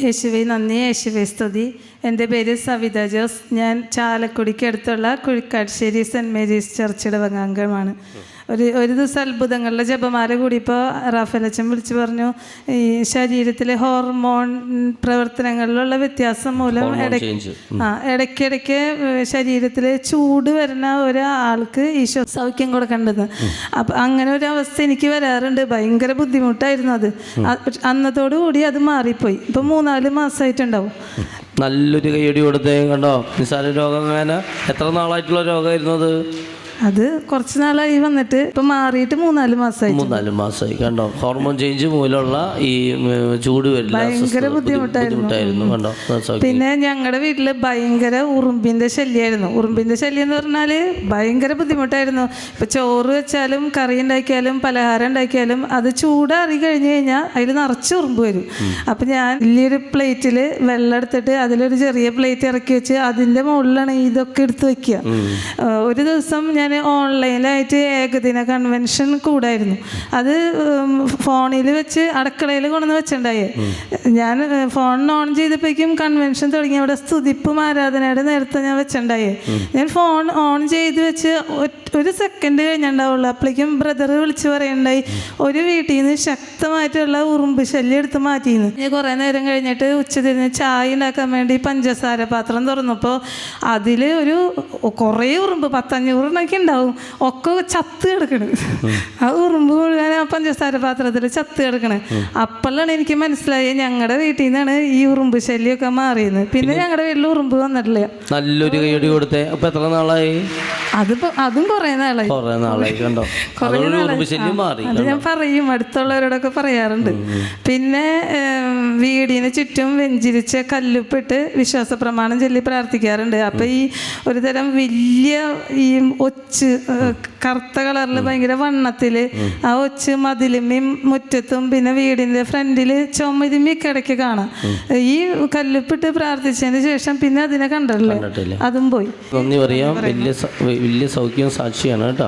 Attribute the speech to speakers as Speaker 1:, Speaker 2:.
Speaker 1: യേശുവേ നന്ദി, യേശുവേ സ്തുതി. എൻ്റെ പേര് സവിത ജോസ്. ഞാൻ ചാലക്കുടിക്ക് അടുത്തുള്ള കുഴിക്കാട്ട്ശ്ശേരി സെൻറ്റ് മേരീസ് ചർച്ചിയുടെ അംഗമാണ്. ഒരു ദിവസം അത്ഭുതങ്ങളുടെ ജപമാല കൂടിയപ്പോൾ റാഫേലച്ചൻ വിളിച്ച് പറഞ്ഞു, ഈ ശരീരത്തിലെ ഹോർമോൺ പ്രവർത്തനങ്ങളിലുള്ള വ്യത്യാസം മൂലം ഇടയ്ക്കിടയ്ക്ക് ശരീരത്തിൽ ചൂട് വരുന്ന ഒരാൾക്ക് ഈശോ സൗഖ്യം കൊടുക്കേണ്ടത്. അപ്പം അങ്ങനെ ഒരു അവസ്ഥ എനിക്ക് വരാറുണ്ട്. ഭയങ്കര ബുദ്ധിമുട്ടായിരുന്നു അത്. അന്നത്തോടു കൂടി അത് മാറിപ്പോയി. ഇപ്പം 3-4 മാസമായിട്ടുണ്ടാവും.
Speaker 2: നല്ലൊരു കൈയടി കൊടുത്തേ. കണ്ടോ, നിസ്സാര രോഗം. അങ്ങനെ എത്ര നാളായിട്ടുള്ള രോഗമായിരുന്നു അത്?
Speaker 1: അത് കുറച്ച് നാളായി വന്നിട്ട് ഇപ്പം മാറിയിട്ട് 3-4 മാസമായി.
Speaker 2: കണ്ടോ, ഹോർമോൺ ചേഞ്ച് മൂലമുള്ള ഈ ചൂട്
Speaker 1: ഭയങ്കര ബുദ്ധിമുട്ടായിരുന്നു.
Speaker 2: കണ്ടോ.
Speaker 1: പിന്നെ ഞങ്ങളുടെ വീട്ടിൽ ഭയങ്കര ഉറുമ്പിൻ്റെ ശല്യമായിരുന്നു. ഉറുമ്പിൻ്റെ ശല്യം എന്ന് പറഞ്ഞാൽ ഭയങ്കര ബുദ്ധിമുട്ടായിരുന്നു. ഇപ്പം ചോറ് വെച്ചാലും കറി ഉണ്ടാക്കിയാലും പലഹാരം ഉണ്ടാക്കിയാലും അത് ചൂടാറി കഴിഞ്ഞ് കഴിഞ്ഞാൽ അതിൽ നിറച്ച് ഉറുമ്പ് വരും. അപ്പം ഞാൻ വലിയൊരു പ്ലേറ്റിൽ വെള്ളം എടുത്തിട്ട് അതിലൊരു ചെറിയ പ്ലേറ്റ് ഇറക്കി വെച്ച് അതിൻ്റെ മുകളിലാണ് ഇതൊക്കെ എടുത്ത് വയ്ക്കുക. ഒരു ദിവസം ഞാൻ ഓൺലൈനിലായിട്ട് ഏകദിന കൺവെൻഷൻ കൂടായിരുന്നു. അത് ഫോണിൽ വെച്ച് അടുക്കളയിൽ കൊണ്ടുവന്ന് വെച്ചിട്ടുണ്ടായേ. ഞാൻ ഫോൺ ഓൺ ചെയ്തപ്പോഴേക്കും കൺവെൻഷൻ തുടങ്ങി. അവിടെ സ്തുതിപ്പും ആരാധനയുടെ നേരത്തെ ഞാൻ വെച്ചിട്ടുണ്ടായേ. ഞാൻ ഫോൺ ഓൺ ചെയ്ത് വെച്ച് ഒരു സെക്കൻഡ് കഴിഞ്ഞിട്ടുണ്ടാവുള്ളൂ. അപ്പോഴേക്കും ബ്രദർ വിളിച്ച് പറയുണ്ടായി, ഒരു വീട്ടിൽ നിന്ന് ശക്തമായിട്ടുള്ള ഉറുമ്പ് ശല്യം എടുത്ത് മാറ്റിയിരുന്നു. ഞാൻ കുറേ നേരം കഴിഞ്ഞിട്ട് ഉച്ചതിരിഞ്ഞ് ചായ ഉണ്ടാക്കാൻ വേണ്ടി പഞ്ചസാര പാത്രം തുറന്നപ്പോൾ അതിൽ കുറേ ഉറുമ്പ് 500 ഉണ്ടാവും. ഒക്കെ ചത്ത് കിടക്കണ്. ആ ഉറുമ്പ് മുഴുവൻ ആ പഞ്ചസാര പാത്രത്തിൽ ചത്ത് കിടക്കണേ. അപ്പോഴാണ് എനിക്ക് മനസ്സിലായി ഞങ്ങളുടെ വീട്ടിൽ നിന്നാണ് ഈ ഉറുമ്പ് ശല്യമൊക്കെ മാറിയത്. പിന്നെ ഞങ്ങളുടെ വീട്ടിൽ ഉറുമ്പ് വന്നിട്ടില്ല.
Speaker 2: നല്ലൊരു കൈയടി കൊടുത്തേ. അപ്പൊ എത്ര നാളായി?
Speaker 1: അതും കുറേ നാളായി.
Speaker 2: കണ്ടോ,
Speaker 1: കുറേ നാളായി. അത് ഞാൻ പറയും, അടുത്തുള്ളവരോടൊക്കെ പറയാറുണ്ട്. പിന്നെ വീടിന് ചുറ്റും വെഞ്ചിരിച്ച കല്ലുപ്പിട്ട് വിശ്വാസ പ്രമാണം ചൊല്ലി പ്രാർത്ഥിക്കാറുണ്ട്. അപ്പൊ ഈ ഒരു തരം വലിയ ഈ ഒച്ച് കറുത്ത കളറിൽ ഭയങ്കര വണ്ണത്തില് ആ ഒച്ച് മതിലുമ്മയും മുറ്റത്തും പിന്നെ വീടിന്റെ ഫ്രണ്ടില് ചുമരുമ്മയൊക്കെ ഇടയ്ക്ക് കാണാം. ഈ കല്ലുപ്പിട്ട് പ്രാർത്ഥിച്ചതിന് ശേഷം പിന്നെ അതിനെ കണ്ടല്ലേ, അതും പോയി.
Speaker 2: നന്ദി പറയാം. വലിയ സൗഖ്യം സാക്ഷിയാണ് കേട്ടോ.